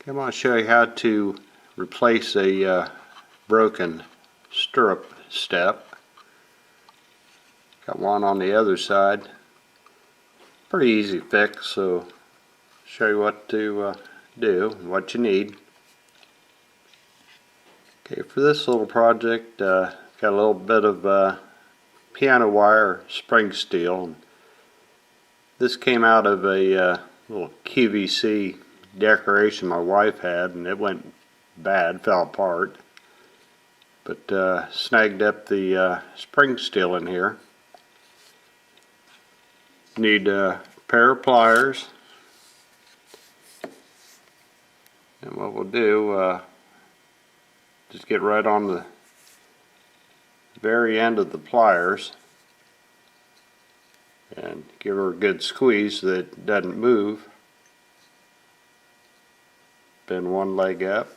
I'm going to show you how to replace a broken stirrup step. Got one on the other side. Pretty easy fix, so show you what to do and what you need. Okay, for this little project, got a little bit of piano wire spring steel. This came out of a little QVC decoration my wife had, and it went bad, fell apart, but snagged up the spring steel in here. Need a pair of pliers, and what we'll do, just get right on the very end of the pliers and give her a good squeeze so that it doesn't move. Bend one leg up.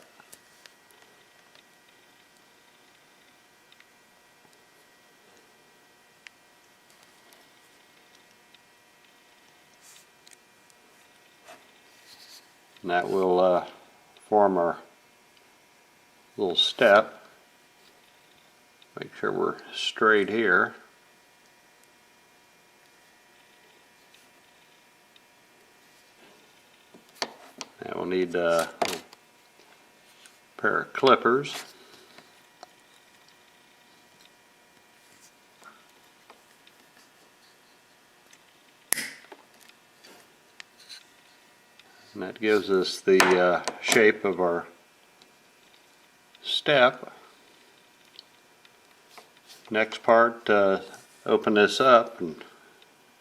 And that will form our little step. Make sure we're straight here. And we'll need a pair of clippers. And that gives us the shape of our step. Next part, open this up and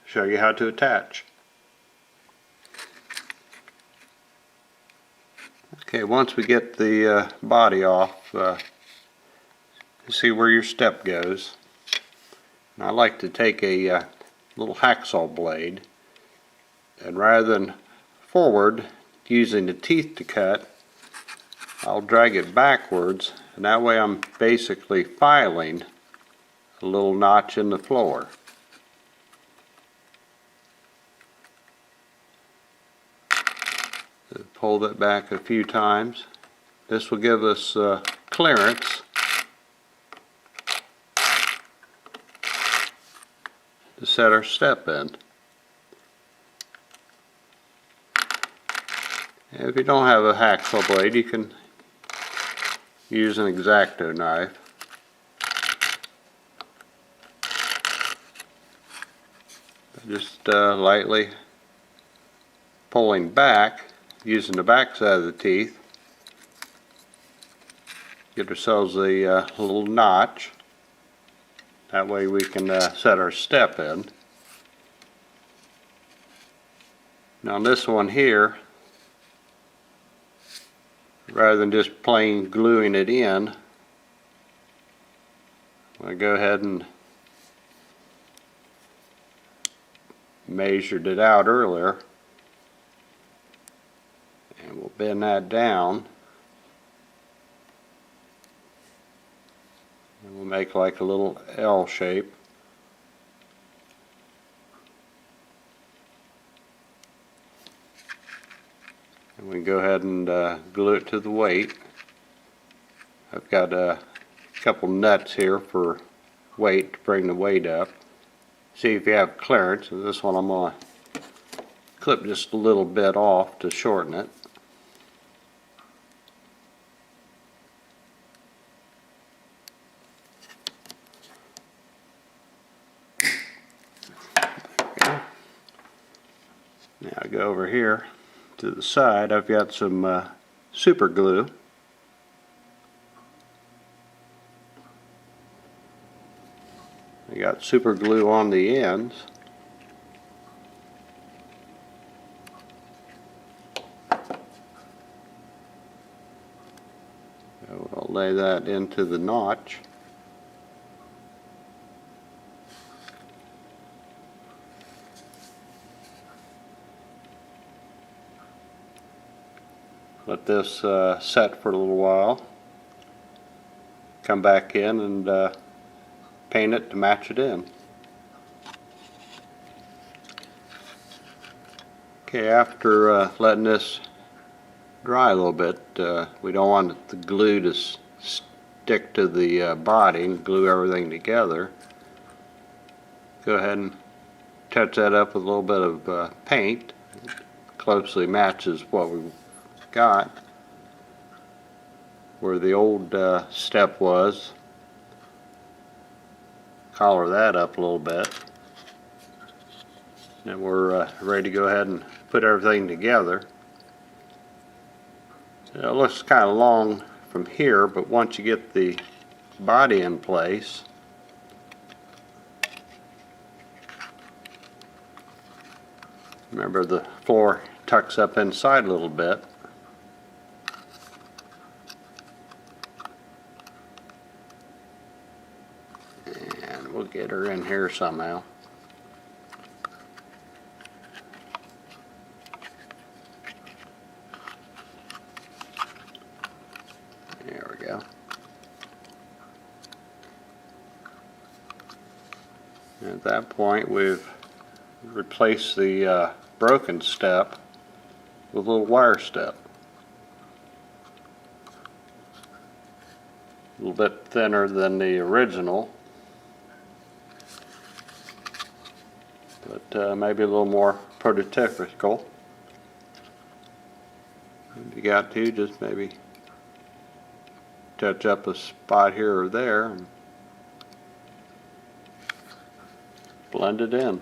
show you how to attach. Okay, once we get the body off, you see where your step goes. And I like to take a little hacksaw blade, and rather than forward using the teeth to cut, I'll drag it backwards, and that way I'm basically filing a little notch in the floor. Pull that back a few times. This will give us clearance to set our step in. And if you don't have a hacksaw blade, you can use an X-Acto knife. Just lightly pulling back, using the back side of the teeth, get ourselves a little notch. That way we can set our step in. Now on this one here, rather than just plain gluing it in, I'm going to go ahead and measured it out earlier, and we'll bend that down, and we'll make like a little L shape. And we can go ahead and glue it to the weight. I've got a couple nuts here for weight to bring the weight up. See if you have clearance. And this one I'm going to clip just a little bit off to shorten it. Okay. Now I go over here to the side. I've got some super glue. I got super glue on the ends. I'll lay that into the notch. Let this set for a little while. Come back in and paint it to match it in. Okay, after letting this dry a little bit. We don't want the glue to stick to the body and glue everything together. Go ahead and touch that up with a little bit of paint. Closely matches what we've got. Where the old step was, color that up a little bit. And we're ready to go ahead and put everything together. It looks kind of long from here, but once you get the body in place, remember the floor tucks up inside a little bit. And we'll get her in here somehow. There we go. At that point, we've replaced the broken step with a little wire step. A little bit thinner than the original, but maybe a little more prototypical. If you got to, just maybe touch up a spot here or there and blend it in.